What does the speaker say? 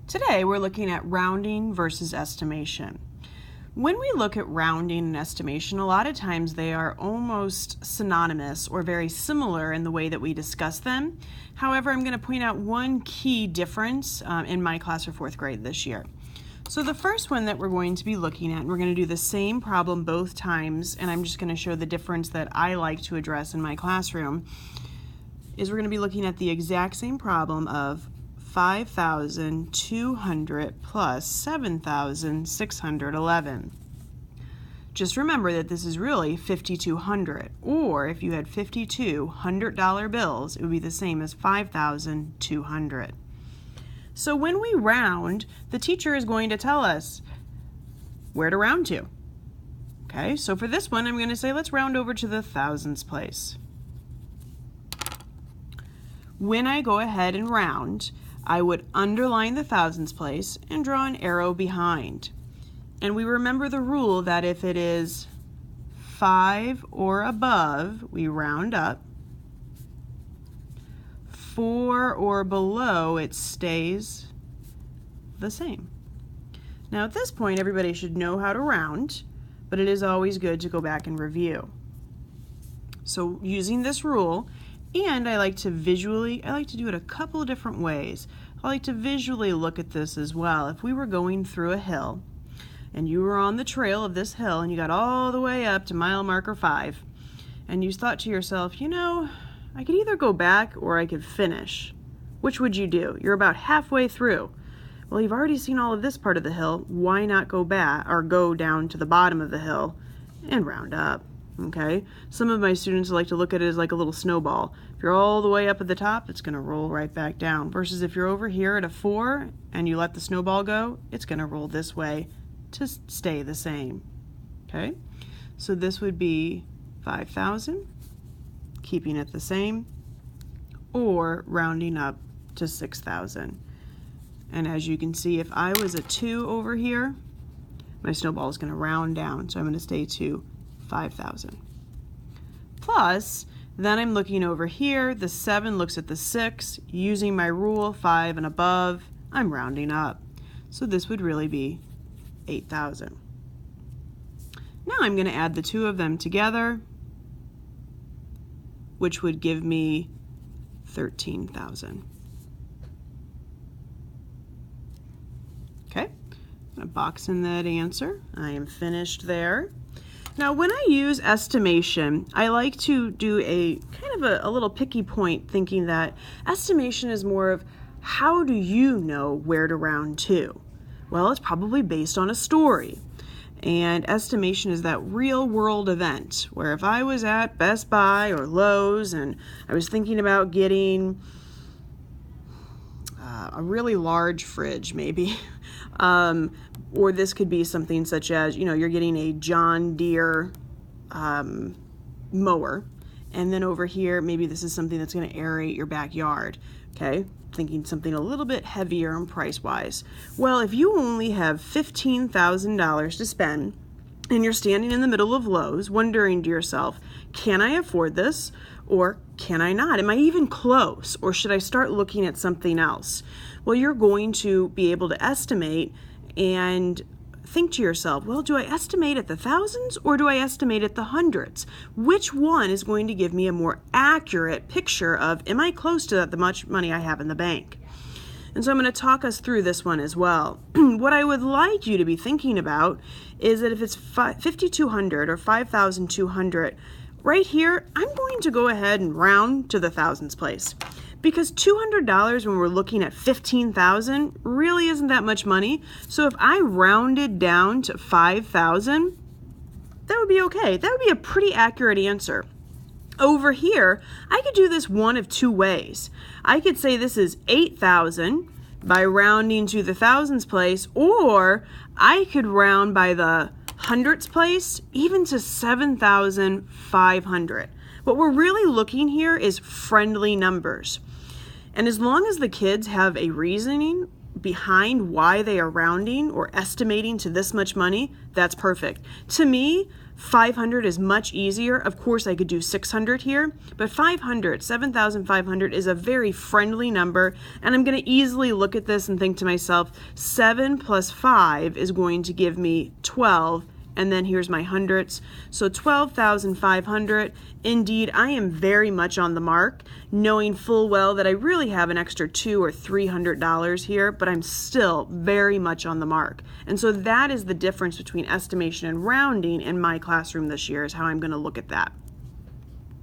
Today we're looking at rounding versus estimation. When we look at rounding and estimation, a lot of times they are almost synonymous or very similar in the way that we discuss them. However, I'm going to point out one key difference in my class for 4th grade this year. So the first one that we're going to be looking at, and we're going to do the same problem both times, and I'm just going to show the difference that I like to address in my classroom, is we're going to be looking at the exact same problem of 5,200 plus 7,611. Just remember that this is really 5,200, or if you had 52 $100 bills, it would be the same as 5,200. So when we round, the teacher is going to tell us where to round to. Okay, so for this one, I'm going to say let's round over to the thousands place. When I go ahead and round, I would underline the thousands place and draw an arrow behind. And we remember the rule that if it is 5 or above, we round up. 4 or below, it stays the same. Now at this point, everybody should know how to round, but it is always good to go back and review. So using this rule, and I like to do it a couple of different ways. I like to visually look at this as well. If we were going through a hill, and you were on the trail of this hill, and you got all the way up to mile marker 5, and you thought to yourself, you know, I could either go back or I could finish. Which would you do? You're about halfway through. Well, you've already seen all of this part of the hill. Why not go back or go down to the bottom of the hill and round up? Okay, some of my students like to look at it as like a little snowball. If you're all the way up at the top, it's going to roll right back down. Versus if you're over here at a 4 and you let the snowball go, it's going to roll this way to stay the same. Okay, so this would be 5,000, keeping it the same, or rounding up to 6,000. And as you can see, if I was a 2 over here, my snowball is going to round down, so I'm going to stay to 5,000. Plus, then I'm looking over here, the 7 looks at the 6, using my rule, 5 and above, I'm rounding up. So this would really be 8,000. Now I'm going to add the two of them together, which would give me 13,000. Okay, I'm going to box in that answer. I am finished there. Now when I use estimation, I like to do a kind of a little picky point, thinking that estimation is more of how do you know where to round to? Well, it's probably based on a story. And estimation is that real world event where if I was at Best Buy or Lowe's and I was thinking about getting a really large fridge maybe, or this could be something such as, you know, you're getting a John Deere mower, and then over here maybe this is something that's going to aerate your backyard. Okay, thinking something a little bit heavier and price-wise. Well, if you only have $15,000 to spend and you're standing in the middle of Lowe's wondering to yourself, can I afford this or can I not? Am I even close, or should I start looking at something else? Well, you're going to be able to estimate and think to yourself, well, do I estimate at the thousands or do I estimate at the hundreds? Which one is going to give me a more accurate picture of, am I close to that, the much money I have in the bank? And so I'm going to talk us through this one as well. What I would like you to be thinking about is that if it's 5,200 or 5,200, right here, I'm going to go ahead and round to the thousands place. Because $200 when we're looking at 15,000 really isn't that much money. So if I rounded down to 5,000, that would be okay. That would be a pretty accurate answer. Over here, I could do this one of two ways. I could say this is 8,000 by rounding to the thousands place, or I could round by the hundreds place, even to 7,500. What we're really looking here is friendly numbers. And as long as the kids have a reasoning behind why they are rounding or estimating to this much money, that's perfect. To me, 500 is much easier. Of course, I could do 600 here, but 500, 7,500 is a very friendly number, and I'm going to easily look at this and think to myself, 7 plus 5 is going to give me 12, and then here's my hundredths. So 12,500. Indeed, I am very much on the mark, knowing full well that I really have an extra $200 or $300 here, but I'm still very much on the mark. And so that is the difference between estimation and rounding in my classroom this year, is how I'm going to look at that.